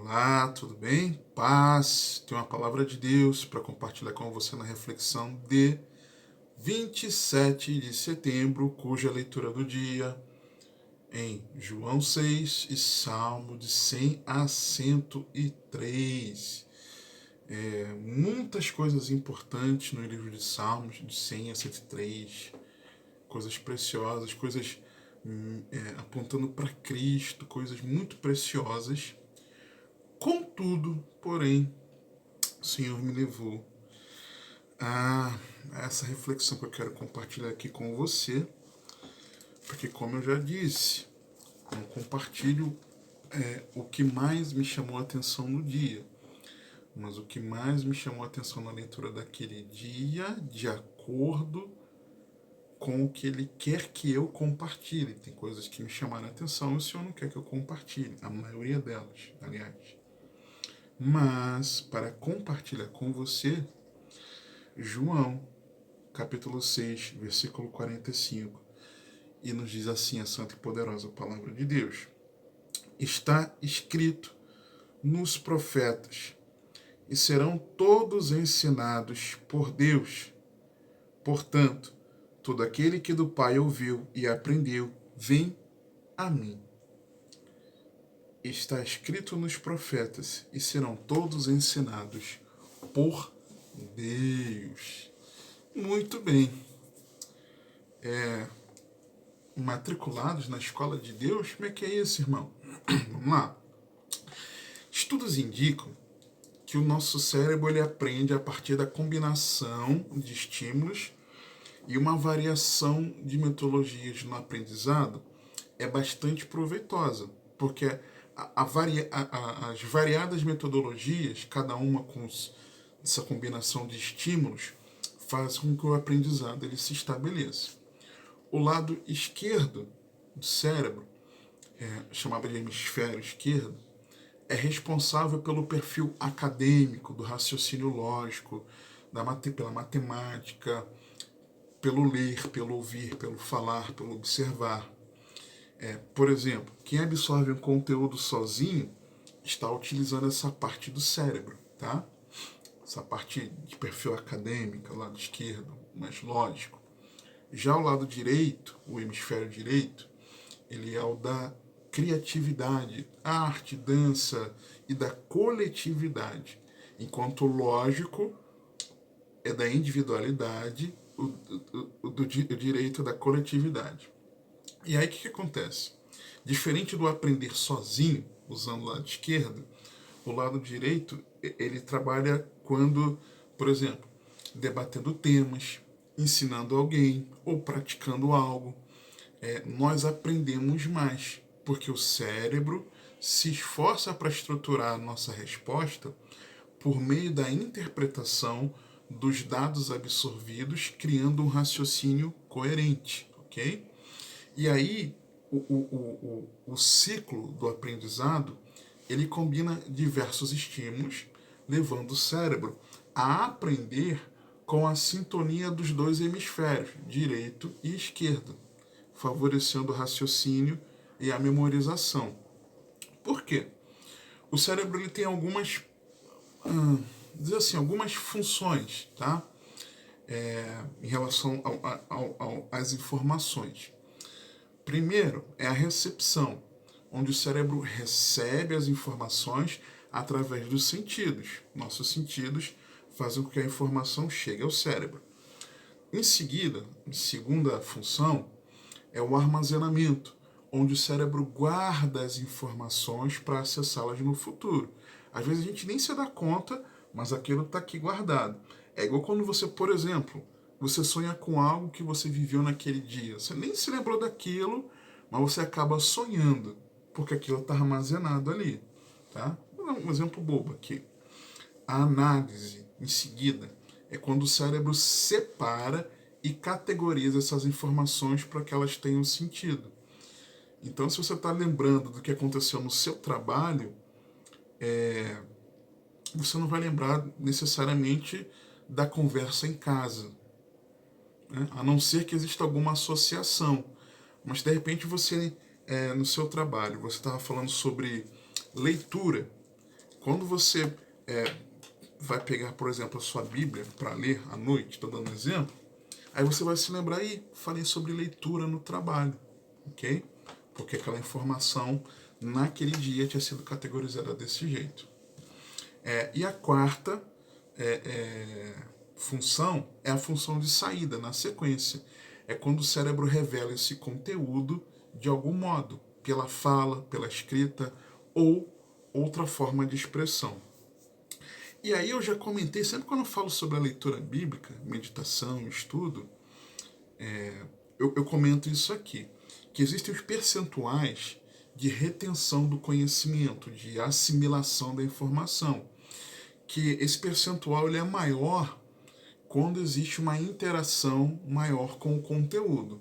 Olá, tudo bem? Paz. Tenho uma palavra de Deus para compartilhar com você na reflexão de 27 de setembro, cuja leitura do dia em João 6 e Salmo de 100 a 103. Muitas coisas importantes no livro de Salmos, de 100 a 103, coisas preciosas, coisas apontando para Cristo, coisas muito preciosas. Contudo, porém, o Senhor me levou a essa reflexão que eu quero compartilhar aqui com você, porque, como eu já disse, eu compartilho o que mais me chamou a atenção no dia, mas o que mais me chamou a atenção na leitura daquele dia, de acordo com o que Ele quer que eu compartilhe. Tem coisas que me chamaram a atenção e o Senhor não quer que eu compartilhe, a maioria delas, aliás. Mas, para compartilhar com você, João, capítulo 6, versículo 45, e nos diz assim a santa e poderosa palavra de Deus. Está escrito nos profetas, e serão todos ensinados por Deus. Portanto, todo aquele que do Pai ouviu e aprendeu, vem a mim. Está escrito nos profetas, e serão todos ensinados por Deus. Muito bem. Matriculados na escola de Deus? Como é que é isso, irmão? Vamos lá. Estudos indicam que o nosso cérebro ele aprende a partir da combinação de estímulos e uma variação de metodologias no aprendizado é bastante proveitosa, porque as variadas metodologias, cada uma com essa combinação de estímulos, faz com que o aprendizado ele se estabeleça. O lado esquerdo do cérebro, chamado de hemisfério esquerdo, é responsável pelo perfil acadêmico, do raciocínio lógico, pela matemática, pelo ler, pelo ouvir, pelo falar, pelo observar. Por exemplo, quem absorve um conteúdo sozinho está utilizando essa parte do cérebro, tá? Essa parte de perfil acadêmico, lado esquerdo, mais lógico. Já o lado direito, o hemisfério direito, ele é o da criatividade, arte, dança e da coletividade. Enquanto o lógico é da individualidade, o direito da coletividade. E aí o que acontece? Diferente do aprender sozinho, usando o lado esquerdo, o lado direito ele trabalha quando, por exemplo, debatendo temas, ensinando alguém ou praticando algo. Nós aprendemos mais, porque o cérebro se esforça para estruturar a nossa resposta por meio da interpretação dos dados absorvidos, criando um raciocínio coerente, ok? E aí, o ciclo do aprendizado, ele combina diversos estímulos, levando o cérebro a aprender com a sintonia dos dois hemisférios, direito e esquerdo, favorecendo o raciocínio e a memorização. Por quê? O cérebro ele tem algumas funções, tá? Em relação às informações. Primeiro é a recepção, onde o cérebro recebe as informações através dos sentidos. Nossos sentidos fazem com que a informação chegue ao cérebro. Em seguida, a segunda função é o armazenamento, onde o cérebro guarda as informações para acessá-las no futuro. Às vezes a gente nem se dá conta, mas aquilo está aqui guardado. É igual quando você, por exemplo, você sonha com algo que você viveu naquele dia. Você nem se lembrou daquilo, mas você acaba sonhando, porque aquilo está armazenado ali. Tá? Vou dar um exemplo bobo aqui. A análise, em seguida, é quando o cérebro separa e categoriza essas informações para que elas tenham sentido. Então, se você está lembrando do que aconteceu no seu trabalho, você não vai lembrar necessariamente da conversa em casa, né? A não ser que exista alguma associação. Mas, de repente, você, no seu trabalho, você estava falando sobre leitura, Quando você vai pegar, por exemplo, a sua Bíblia para ler à noite, estou dando um exemplo, aí você vai se lembrar, falei sobre leitura no trabalho, ok? Porque aquela informação naquele dia tinha sido categorizada desse jeito. E a quarta função é a função de saída, na sequência. É quando o cérebro revela esse conteúdo de algum modo, pela fala, pela escrita ou outra forma de expressão. E aí eu já comentei, sempre quando eu falo sobre a leitura bíblica, meditação, estudo, eu comento isso aqui, que existem os percentuais de retenção do conhecimento, de assimilação da informação, que esse percentual ele é maior quando existe uma interação maior com o conteúdo.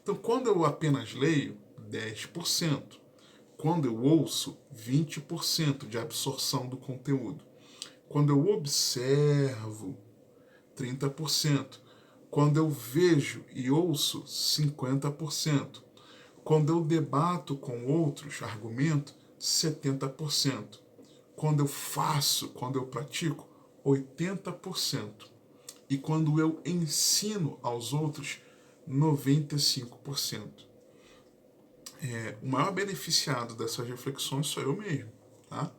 Então, quando eu apenas leio, 10%. Quando eu ouço, 20% de absorção do conteúdo. Quando eu observo, 30%. Quando eu vejo e ouço, 50%. Quando eu debato com outros, argumento, 70%. Quando eu faço, quando eu pratico, 80%. E quando eu ensino aos outros, 95%. O maior beneficiado dessas reflexões sou eu mesmo, tá?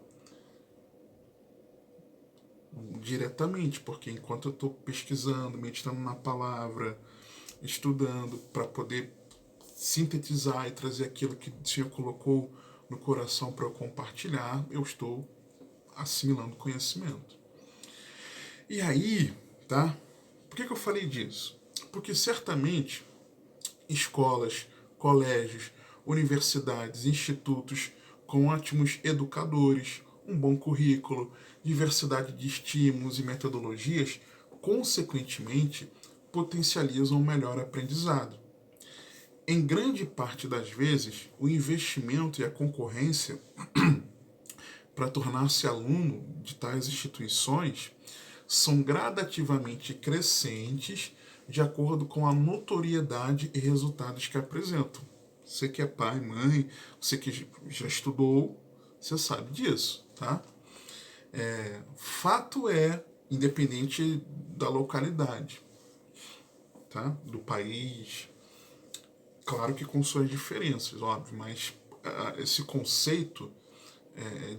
Diretamente, porque enquanto eu estou pesquisando, meditando na palavra, estudando para poder sintetizar e trazer aquilo que o Senhor colocou no coração para eu compartilhar, eu estou assimilando conhecimento. E aí, tá? Por que eu falei disso? Porque certamente escolas, colégios, universidades, institutos com ótimos educadores, um bom currículo, diversidade de estímulos e metodologias, consequentemente, potencializam um melhor aprendizado. Em grande parte das vezes, o investimento e a concorrência para tornar-se aluno de tais instituições são gradativamente crescentes de acordo com a notoriedade e resultados que apresentam. Você que é pai, mãe, você que já estudou, você sabe disso, tá? Fato é, independente da localidade, tá? Do país, claro que com suas diferenças, óbvio, mas esse conceito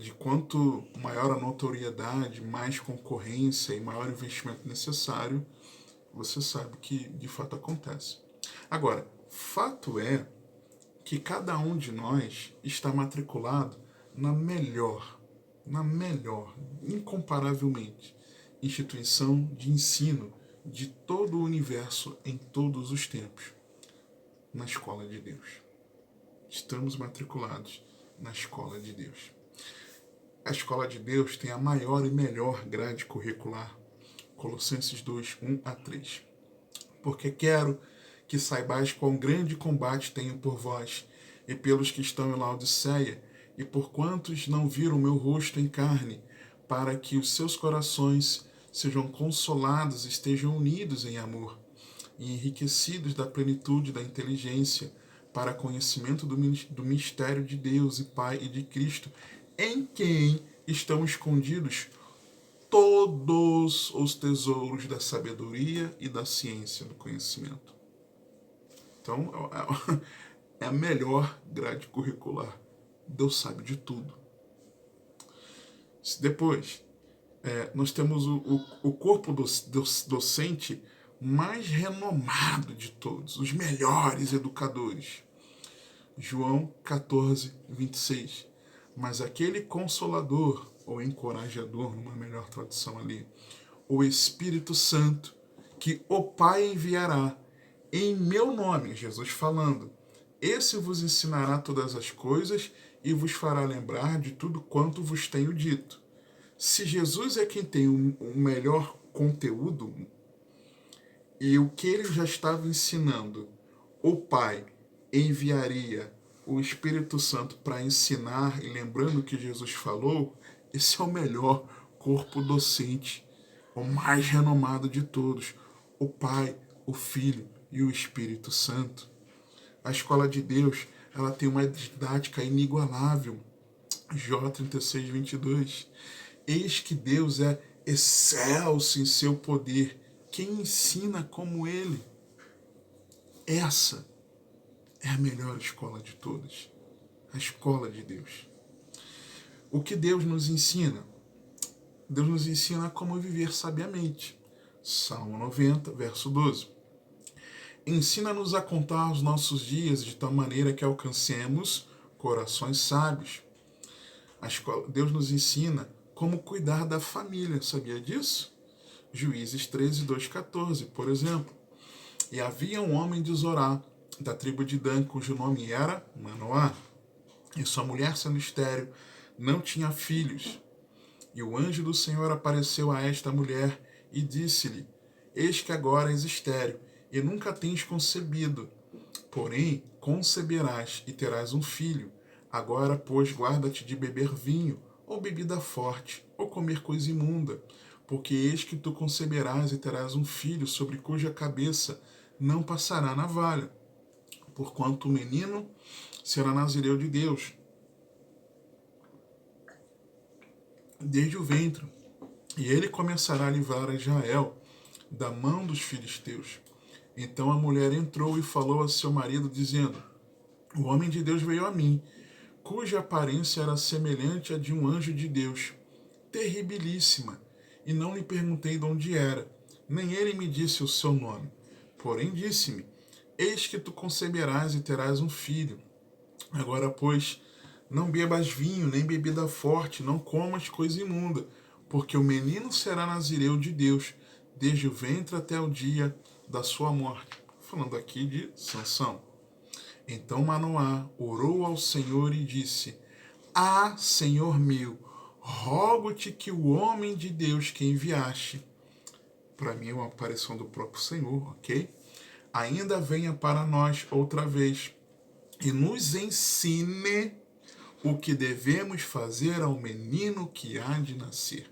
de quanto maior a notoriedade, mais concorrência e maior investimento necessário, você sabe que de fato acontece. Agora, fato é que cada um de nós está matriculado na melhor, incomparavelmente, instituição de ensino de todo o universo em todos os tempos, na Escola de Deus. Estamos matriculados na Escola de Deus. A Escola de Deus tem a maior e melhor grade curricular, Colossenses 2, 1 a 3. Porque quero que saibais quão grande combate tenho por vós, e pelos que estão em Laodiceia, e por quantos não viram meu rosto em carne, para que os seus corações sejam consolados e estejam unidos em amor, e enriquecidos da plenitude da inteligência, para conhecimento do mistério de Deus e Pai e de Cristo, em quem estão escondidos todos os tesouros da sabedoria e da ciência do conhecimento. Então, é a melhor grade curricular. Deus sabe de tudo. Depois, nós temos o corpo docente mais renomado de todos, os melhores educadores. João 14, 26. Mas aquele consolador, ou encorajador, numa melhor tradução ali, o Espírito Santo, que o Pai enviará em meu nome, Jesus falando, esse vos ensinará todas as coisas e vos fará lembrar de tudo quanto vos tenho dito. Se Jesus é quem tem o melhor conteúdo, e o que ele já estava ensinando, o Pai enviaria o Espírito Santo para ensinar, e lembrando que Jesus falou, esse é o melhor corpo docente, o mais renomado de todos, o Pai, o Filho e o Espírito Santo. A Escola de Deus, ela tem uma didática inigualável. Jó 36, 22. Eis que Deus é excelso em seu poder. Quem ensina como ele? Essa é a melhor escola de todas. A escola de Deus. O que Deus nos ensina? Deus nos ensina como viver sabiamente. Salmo 90, verso 12. Ensina-nos a contar os nossos dias de tal maneira que alcancemos corações sábios. Deus nos ensina como cuidar da família, sabia disso? Juízes 13, 2, 14, por exemplo. E havia um homem de Zorá, da tribo de Dan, cujo nome era Manoá, e sua mulher, sendo estéril, não tinha filhos. E o anjo do Senhor apareceu a esta mulher e disse-lhe: Eis que agora és estéril, e nunca tens concebido. Porém, conceberás e terás um filho. Agora, pois, guarda-te de beber vinho, ou bebida forte, ou comer coisa imunda, porque eis que tu conceberás e terás um filho, sobre cuja cabeça não passará navalha, porquanto o menino será nazireu de Deus, desde o ventre, e ele começará a livrar a Israel da mão dos filisteus. Então a mulher entrou e falou a seu marido, dizendo: O homem de Deus veio a mim, cuja aparência era semelhante à de um anjo de Deus, terribilíssima, e não lhe perguntei de onde era, nem ele me disse o seu nome. Porém disse-me: Eis que tu conceberás e terás um filho. Agora, pois, não bebas vinho, nem bebida forte, não comas coisa imunda, porque o menino será nazireu de Deus, desde o ventre até o dia da sua morte. Falando aqui de Sansão. Então Manoá orou ao Senhor e disse: Ah, Senhor meu, rogo-te que o homem de Deus que enviaste, para mim é uma aparição do próprio Senhor, ok? Ainda venha para nós outra vez e nos ensine o que devemos fazer ao menino que há de nascer.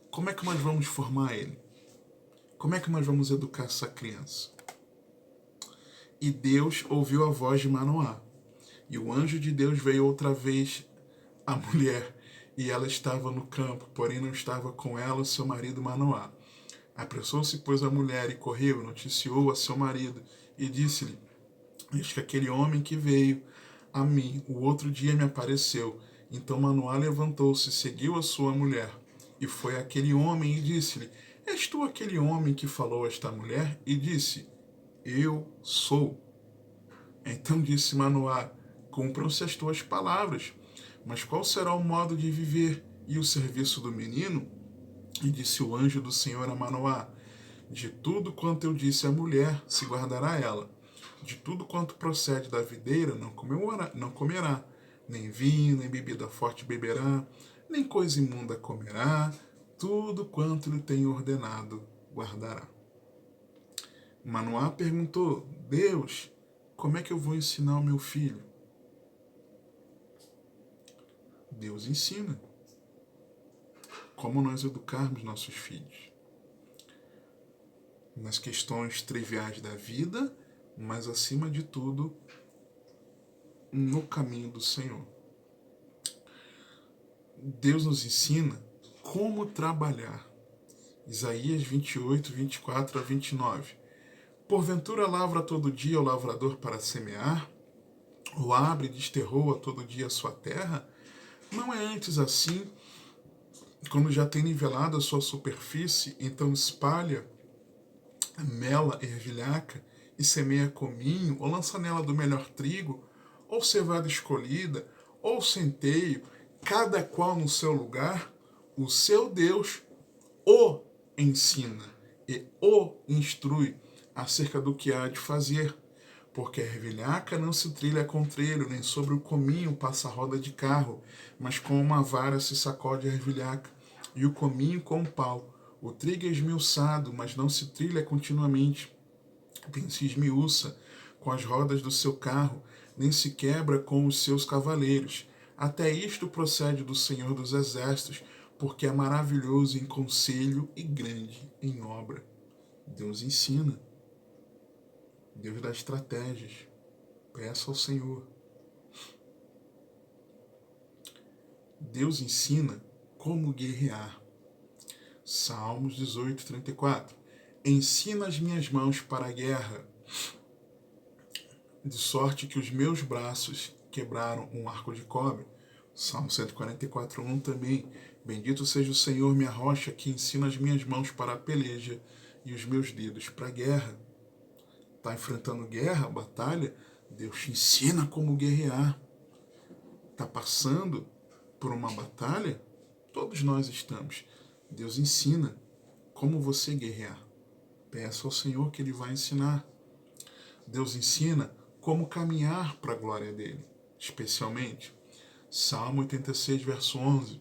Como é que nós vamos formar ele? Como é que nós vamos educar essa criança? E Deus ouviu a voz de Manoá. E o anjo de Deus veio outra vez à mulher, e ela estava no campo, porém não estava com ela o seu marido Manoá. Apressou-se, pois, a mulher, e correu, noticiou a seu marido, e disse-lhe: Eis que aquele homem que veio a mim, o outro dia me apareceu. Então Manoá levantou-se, seguiu a sua mulher, e foi aquele homem e disse-lhe: És tu aquele homem que falou a esta mulher? E disse: Eu sou. Então disse Manoá: Cumpram-se as tuas palavras. Mas qual será o modo de viver e o serviço do menino? E disse o anjo do Senhor a Manoá: De tudo quanto eu disse à mulher, se guardará ela. De tudo quanto procede da videira, não comerá. Nem vinho, nem bebida forte beberá, nem coisa imunda comerá. Tudo quanto lhe tenho ordenado, guardará. Manoá perguntou: Deus, como é que eu vou ensinar o meu filho? Deus ensina como nós educarmos nossos filhos. Nas questões triviais da vida, mas acima de tudo, no caminho do Senhor. Deus nos ensina como trabalhar. Isaías 28, 24 a 29. Porventura lavra todo dia o lavrador para semear? Ou abre e desterroa todo dia a sua terra? Não é antes assim, quando já tem nivelado a sua superfície, então espalha, mela, ervilhaca, e semeia cominho, ou lança nela do melhor trigo, ou cevada escolhida, ou centeio, cada qual no seu lugar, o seu Deus o ensina e o instrui acerca do que há de fazer. Porque a ervilhaca não se trilha com trilho, nem sobre o cominho passa roda de carro, mas com uma vara se sacode a ervilhaca, e o cominho com o pau. O trigo é esmiuçado, mas não se trilha continuamente, nem se esmiuça com as rodas do seu carro, nem se quebra com os seus cavaleiros. Até isto procede do Senhor dos Exércitos, porque é maravilhoso em conselho e grande em obra. Deus ensina. Deus dá estratégias. Peça ao Senhor. Deus ensina como guerrear. Salmos 18, 34. Ensina as minhas mãos para a guerra, de sorte que os meus braços quebraram um arco de cobre. Salmo 144, 1 também. Bendito seja o Senhor, minha rocha, que ensina as minhas mãos para a peleja e os meus dedos para a guerra. Está enfrentando guerra, batalha? Deus te ensina como guerrear. Está passando por uma batalha? Todos nós estamos. Deus ensina como você guerrear. Peça ao Senhor que Ele vai ensinar. Deus ensina como caminhar para a glória dEle, especialmente. Salmo 86, verso 11.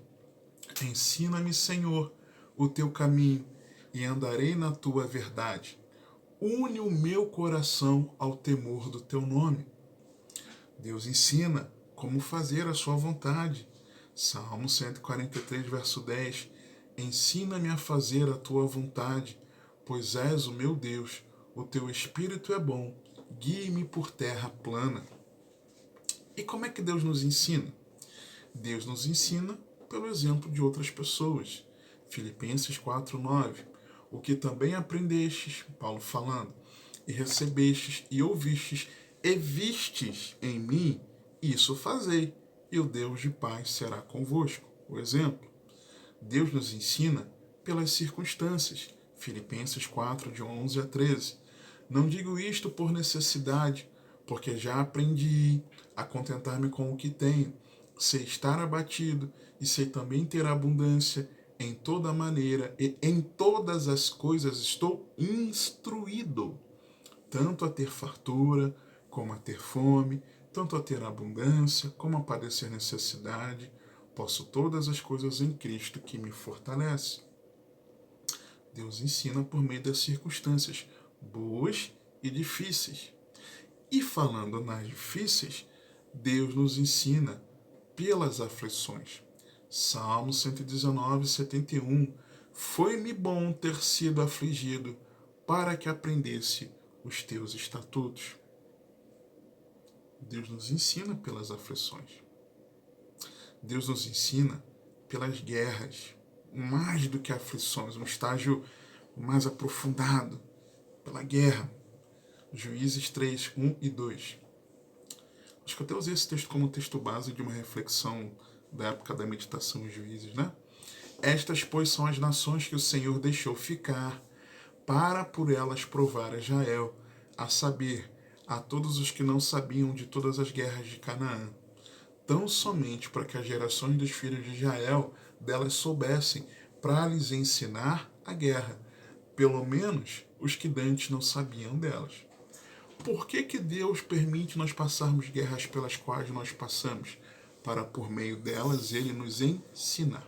Ensina-me, Senhor, o teu caminho, e andarei na tua verdade. Une o meu coração ao temor do teu nome. Deus ensina como fazer a sua vontade. Salmo 143, verso 10. Ensina-me a fazer a tua vontade, pois és o meu Deus, o teu espírito é bom, guie-me por terra plana. E como é que Deus nos ensina? Deus nos ensina pelo exemplo de outras pessoas. Filipenses 4:9. O que também aprendestes, Paulo falando, e recebestes e ouvistes e vistes em mim, isso fazei, e o Deus de paz será convosco. O exemplo. Deus nos ensina pelas circunstâncias. Filipenses 4, de 11 a 13. Não digo isto por necessidade, porque já aprendi a contentar-me com o que tenho. Sei estar abatido e sei também ter abundância. Em toda maneira e em todas as coisas estou instruído, tanto a ter fartura como a ter fome, tanto a ter abundância como a padecer necessidade. Posso todas as coisas em Cristo que me fortalece. Deus ensina por meio das circunstâncias boas e difíceis. E falando nas difíceis, Deus nos ensina pelas aflições. Salmo 119, 71. Foi-me bom ter sido afligido, para que aprendesse os teus estatutos. Deus nos ensina pelas aflições. Deus nos ensina pelas guerras, mais do que aflições, um estágio mais aprofundado, pela guerra. Juízes 3, 1 e 2. Acho que eu até usei esse texto como texto base de uma reflexão da época da meditação em Juízes, né? Estas, pois, são as nações que o Senhor deixou ficar, para por elas provar a Israel, a saber, a todos os que não sabiam de todas as guerras de Canaã, tão somente para que as gerações dos filhos de Israel delas soubessem, para lhes ensinar a guerra, pelo menos os que dantes não sabiam delas. Por que Deus permite nós passarmos guerras pelas quais nós passamos? Para, por meio delas, Ele nos ensinar.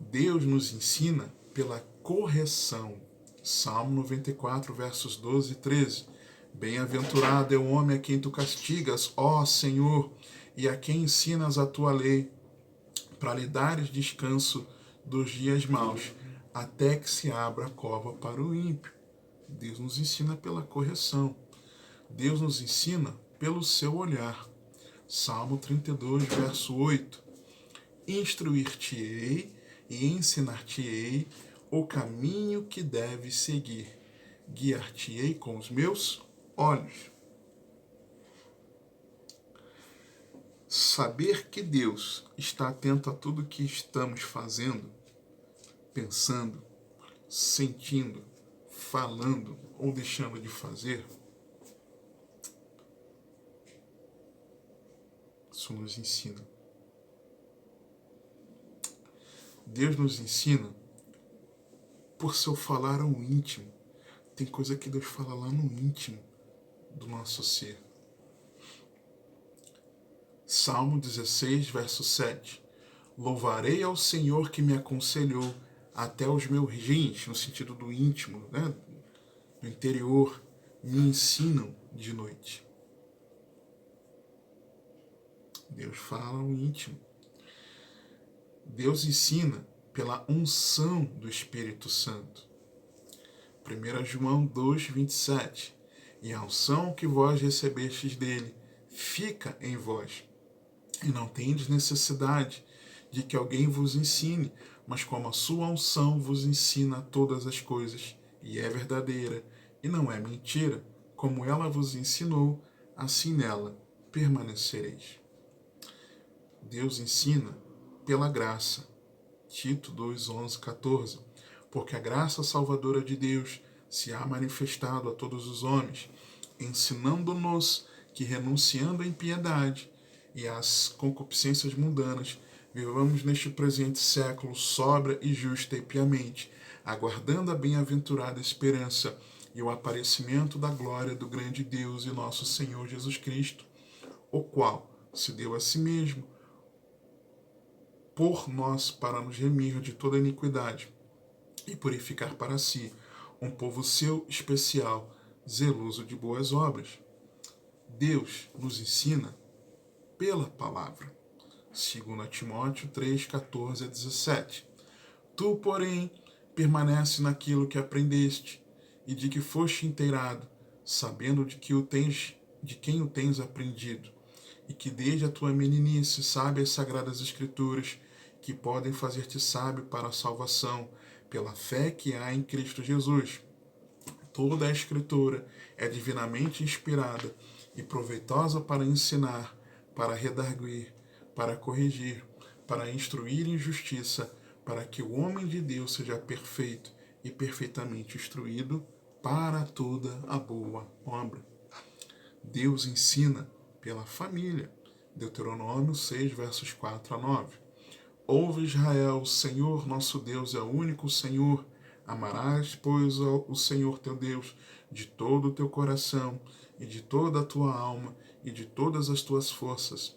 Deus nos ensina pela correção. Salmo 94, versos 12 e 13. Bem-aventurado é o homem a quem tu castigas, ó Senhor, e a quem ensinas a tua lei, para lhe dares descanso dos dias maus, até que se abra a cova para o ímpio. Deus nos ensina pela correção. Deus nos ensina pelo seu olhar. Salmo 32, verso 8. Instruir-te-ei e ensinar-te-ei o caminho que deves seguir. Guiar-te-ei com os meus olhos. Saber que Deus está atento a tudo que estamos fazendo, pensando, sentindo, falando ou deixando de fazer, isso nos ensina. Deus nos ensina por seu falar ao íntimo. Tem coisa que Deus fala lá no íntimo do nosso ser. Salmo 16, verso 7. Louvarei ao Senhor que me aconselhou, até os meus rins, no sentido do íntimo, né? Do interior, me ensinam de noite. Deus fala ao íntimo. Deus ensina pela unção do Espírito Santo. 1 João 2, 27. e a unção que vós recebestes dele fica em vós. E não tendes necessidade de que alguém vos ensine, mas como a sua unção vos ensina todas as coisas, e é verdadeira, e não é mentira, como ela vos ensinou, assim nela permanecereis. Deus ensina pela graça. Tito 2, 11, 14. Porque a graça salvadora de Deus se há manifestado a todos os homens, ensinando-nos que, renunciando à impiedade e às concupiscências mundanas, vivamos neste presente século sóbria e justa e piamente, aguardando a bem-aventurada esperança e o aparecimento da glória do grande Deus e nosso Senhor Jesus Cristo, o qual se deu a si mesmo por nós para nos remir de toda iniquidade e purificar para si um povo seu especial, zeloso de boas obras. Deus nos ensina pela palavra. 2 Timóteo 3, 14 a 17. Tu, porém, permanece naquilo que aprendeste e de que foste inteirado, sabendo de quem o tens aprendido, e que desde a tua meninice sabe as sagradas escrituras, que podem fazer-te sábio para a salvação, pela fé que há em Cristo Jesus. Toda a Escritura é divinamente inspirada e proveitosa para ensinar, para redarguir, para corrigir, para instruir em justiça, para que o homem de Deus seja perfeito e perfeitamente instruído para toda a boa obra. Deus ensina pela família. Deuteronômio 6, versos 4 a 9. Ouve, Israel, o Senhor nosso Deus é o único Senhor. Amarás, pois, o Senhor teu Deus de todo o teu coração e de toda a tua alma e de todas as tuas forças.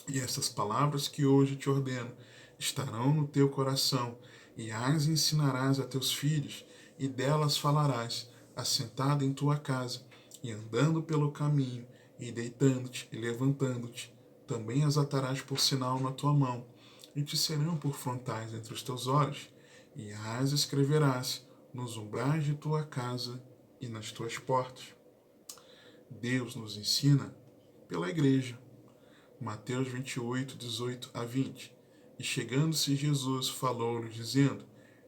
E estas palavras que hoje te ordeno estarão no teu coração, e as ensinarás a teus filhos, e delas falarás, assentado em tua casa, e andando pelo caminho, e deitando-te e levantando-te. Também as atarás por sinal na tua mão, e te serão por frontais entre os teus olhos, e as escreverás nos umbrais de tua casa e nas tuas portas. Deus nos ensina pela igreja. Mateus 28, 18 a 20. E chegando-se Jesus, falou-lhes, dizendo: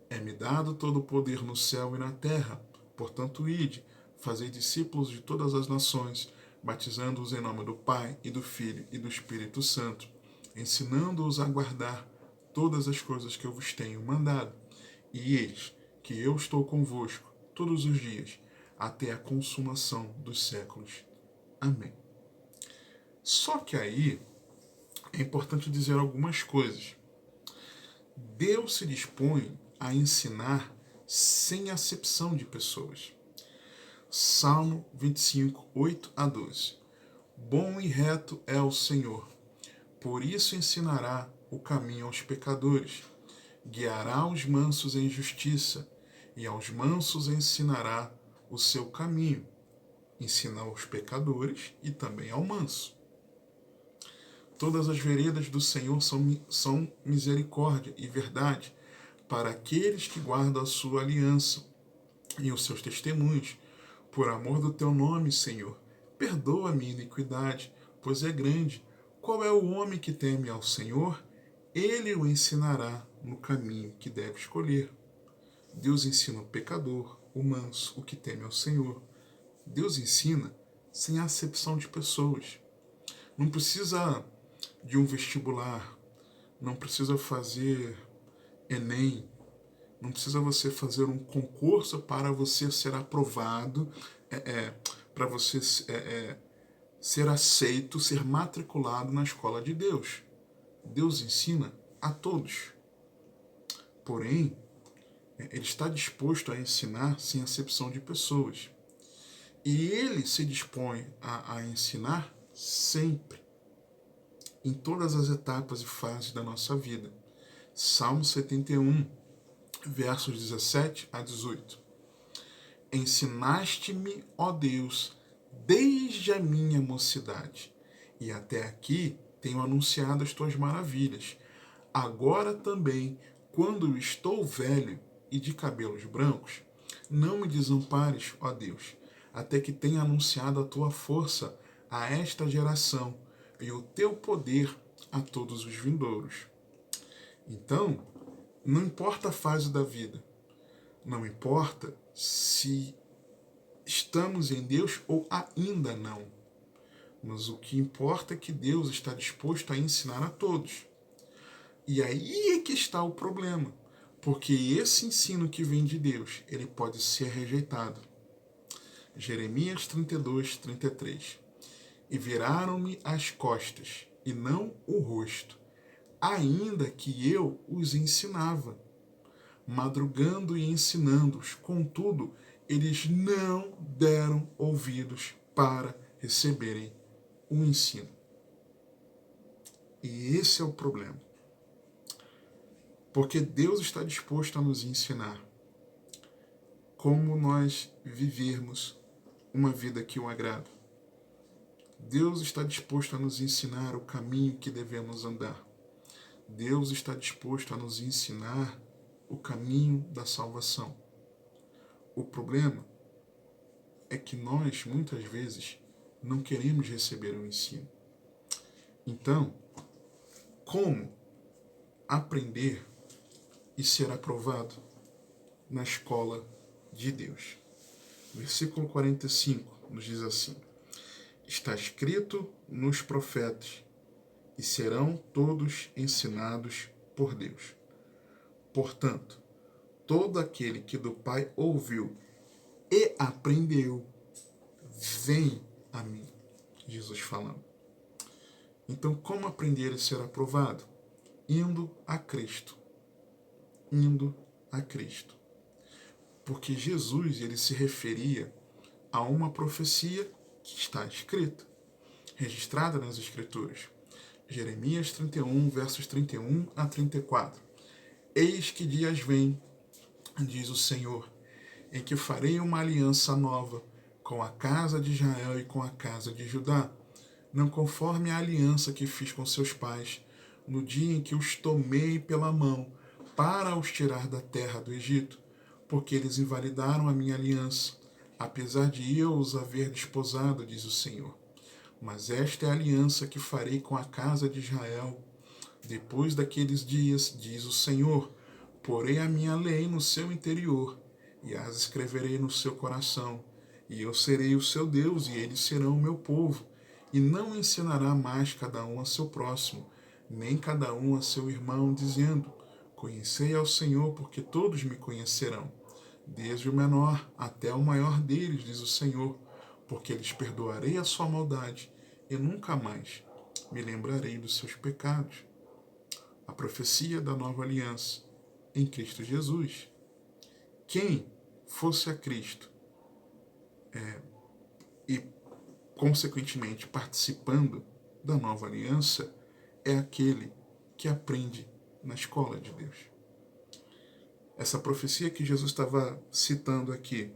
É-me dado todo o poder no céu e na terra. Portanto, ide, fazei discípulos de todas as nações, batizando-os em nome do Pai, e do Filho, e do Espírito Santo, ensinando-os a guardar todas as coisas que eu vos tenho mandado. E eis que eu estou convosco todos os dias, até a consumação dos séculos. Amém. Só que aí é importante dizer algumas coisas. Deus se dispõe a ensinar sem acepção de pessoas. Salmo 25, 8 a 12. Bom e reto é o Senhor, por isso ensinará o caminho aos pecadores. Guiará os mansos em justiça, e aos mansos ensinará o seu caminho. Ensina aos pecadores e também ao manso. Todas as veredas do Senhor são misericórdia e verdade para aqueles que guardam a sua aliança e os seus testemunhos. Por amor do teu nome, Senhor, perdoa a minha iniquidade, pois é grande. Qual é o homem que teme ao Senhor? Ele o ensinará no caminho que deve escolher. Deus ensina o pecador, o manso, o que teme ao Senhor. Deus ensina sem acepção de pessoas. Não precisa de um vestibular, não precisa fazer Enem, não precisa você fazer um concurso para você ser aprovado, para você ser aceito, ser matriculado na escola de Deus. Deus ensina a todos. Porém, Ele está disposto a ensinar sem acepção de pessoas. E Ele se dispõe a ensinar sempre, em todas as etapas e fases da nossa vida. Salmo 71, versos 17 a 18. Ensinaste-me, ó Deus, desde a minha mocidade, e até aqui tenho anunciado as tuas maravilhas. Agora também, quando estou velho e de cabelos brancos, não me desampares, ó Deus. até que tenha anunciado a tua força a esta geração e o teu poder a todos os vindouros. Então, não importa a fase da vida, não importa se estamos em Deus ou ainda não, mas o que importa é que Deus está disposto a ensinar a todos. E aí é que está o problema, porque esse ensino que vem de Deus, ele pode ser rejeitado. Jeremias 32, 33. E viraram-me as costas, e não o rosto, ainda que eu os ensinava, madrugando e ensinando-os. Contudo, eles não deram ouvidos para receberem o ensino. E esse é o problema. Porque Deus está disposto a nos ensinar como nós vivermos uma vida que o agrada. Deus está disposto a nos ensinar o caminho que devemos andar. Deus está disposto a nos ensinar o caminho da salvação. O problema é que nós, muitas vezes, não queremos receber o ensino. Então, como aprender e ser aprovado na escola de Deus? Versículo 45 nos diz assim: está escrito nos profetas, e serão todos ensinados por Deus. Portanto, todo aquele que do Pai ouviu e aprendeu, vem a mim. Jesus falando. Então, como aprender e ser aprovado? Indo a Cristo. Indo a Cristo. Porque Jesus, ele se referia a uma profecia que está escrita, registrada nas Escrituras. Jeremias 31, versos 31 a 34. Eis que dias vêm, diz o Senhor, em que farei uma aliança nova com a casa de Israel e com a casa de Judá, não conforme a aliança que fiz com seus pais, no dia em que os tomei pela mão para os tirar da terra do Egito, porque eles invalidaram a minha aliança, apesar de eu os haver desposado, diz o Senhor. Mas esta é a aliança que farei com a casa de Israel. Depois daqueles dias, diz o Senhor, porei a minha lei no seu interior, e as escreverei no seu coração, e eu serei o seu Deus, e eles serão o meu povo. E não ensinará mais cada um a seu próximo, nem cada um a seu irmão, dizendo, conhecei ao Senhor, porque todos me conhecerão, desde o menor até o maior deles, diz o Senhor, porque lhes perdoarei a sua maldade, e nunca mais me lembrarei dos seus pecados. A profecia da nova aliança em Cristo Jesus. Quem fosse a Cristo e, consequentemente, participando da nova aliança, é aquele que aprende na escola de Deus. Essa profecia que Jesus estava citando aqui,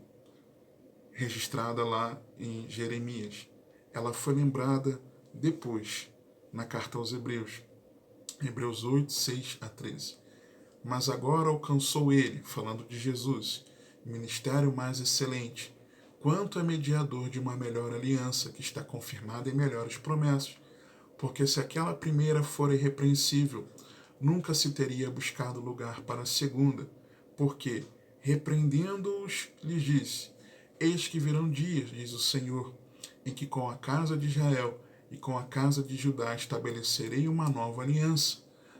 registrada lá em Jeremias, ela foi lembrada depois, na carta aos Hebreus, Hebreus 8, 6 a 13. Mas agora alcançou ele, falando de Jesus, ministério mais excelente, quanto é mediador de uma melhor aliança, que está confirmada em melhores promessas. Porque se aquela primeira fora irrepreensível, nunca se teria buscado lugar para a segunda, porque, repreendendo-os, lhes disse, eis que virão dias, diz o Senhor, em que com a casa de Israel e com a casa de Judá estabelecerei uma nova aliança,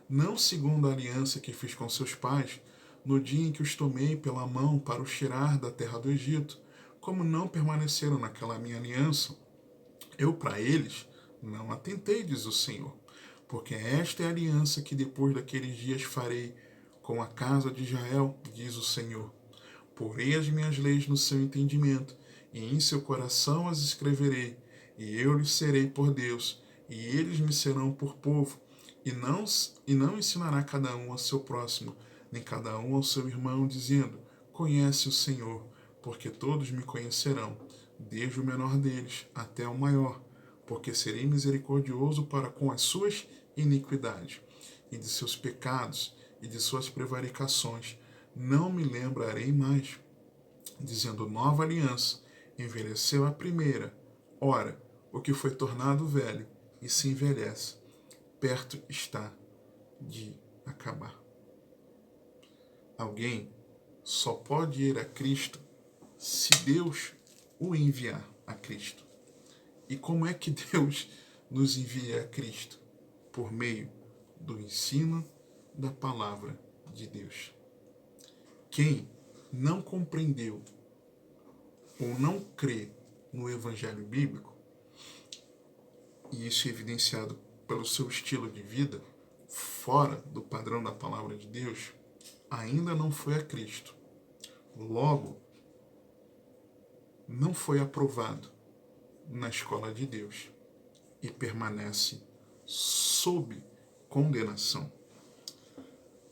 não segundo a aliança que fiz com seus pais, no dia em que os tomei pela mão para os tirar da terra do Egito, como não permaneceram naquela minha aliança, eu para eles não atentei, diz o Senhor, porque esta é a aliança que depois daqueles dias farei com a casa de Israel, diz o Senhor. Porei as minhas leis no seu entendimento, e em seu coração as escreverei, e eu lhes serei por Deus, e eles me serão por povo, e não ensinará cada um ao seu próximo, nem cada um ao seu irmão, dizendo, conhece o Senhor, porque todos me conhecerão, desde o menor deles até o maior, porque serei misericordioso para com as suas iniquidades, e de seus pecados, e de suas prevaricações, não me lembrarei mais, dizendo nova aliança, envelheceu a primeira. Ora, o que foi tornado velho e se envelhece, perto está de acabar. Alguém só pode ir a Cristo se Deus o enviar a Cristo. E como é que Deus nos envia a Cristo? Por meio do ensino da palavra de Deus. Quem não compreendeu ou não crê no Evangelho bíblico, e isso é evidenciado pelo seu estilo de vida, fora do padrão da palavra de Deus, ainda não foi a Cristo. Logo, não foi aprovado na escola de Deus e permanece sob condenação.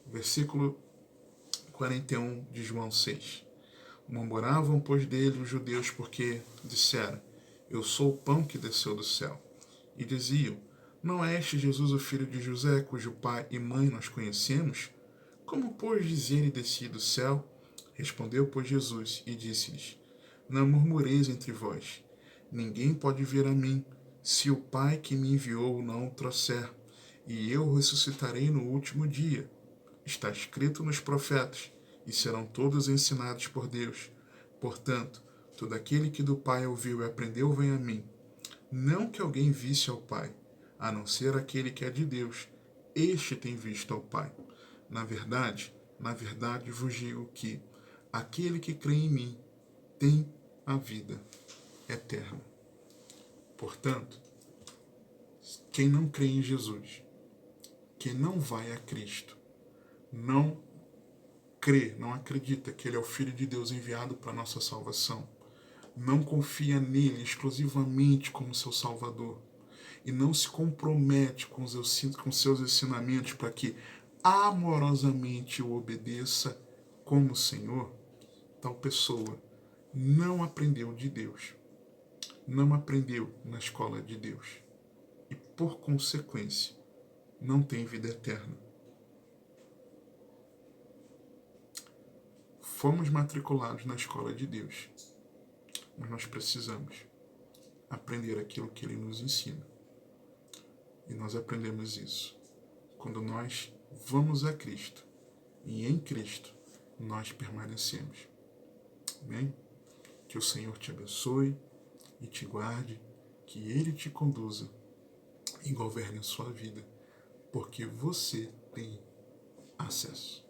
Versículo 41 de João 6. Murmuravam, pois, dele os judeus, porque disseram: eu sou o pão que desceu do céu. E diziam: não é este Jesus o filho de José, cujo pai e mãe nós conhecemos? Como, pois, dizia ele descia do céu? Respondeu, pois, Jesus e disse-lhes: não murmureis entre vós. Ninguém pode vir a mim, se o Pai que me enviou não o trouxer, e eu o ressuscitarei no último dia. Está escrito nos profetas, e serão todos ensinados por Deus. Portanto, todo aquele que do Pai ouviu e aprendeu vem a mim. Não que alguém visse ao Pai, a não ser aquele que é de Deus. Este tem visto ao Pai. Na verdade vos digo que aquele que crê em mim tem a vida eterna. Portanto, quem não crê em Jesus, quem não vai a Cristo, não crê, não acredita que Ele é o Filho de Deus enviado para a nossa salvação, não confia nele exclusivamente como seu Salvador e não se compromete com seus ensinamentos para que amorosamente o obedeça como Senhor, tal pessoa não aprendeu de Deus, não aprendeu na escola de Deus e, por consequência, não tem vida eterna. Fomos matriculados na escola de Deus, mas nós precisamos aprender aquilo que Ele nos ensina. E nós aprendemos isso quando nós vamos a Cristo e em Cristo nós permanecemos. Amém? Que o Senhor te abençoe e te guarde, que Ele te conduza e governe a sua vida, porque você tem acesso.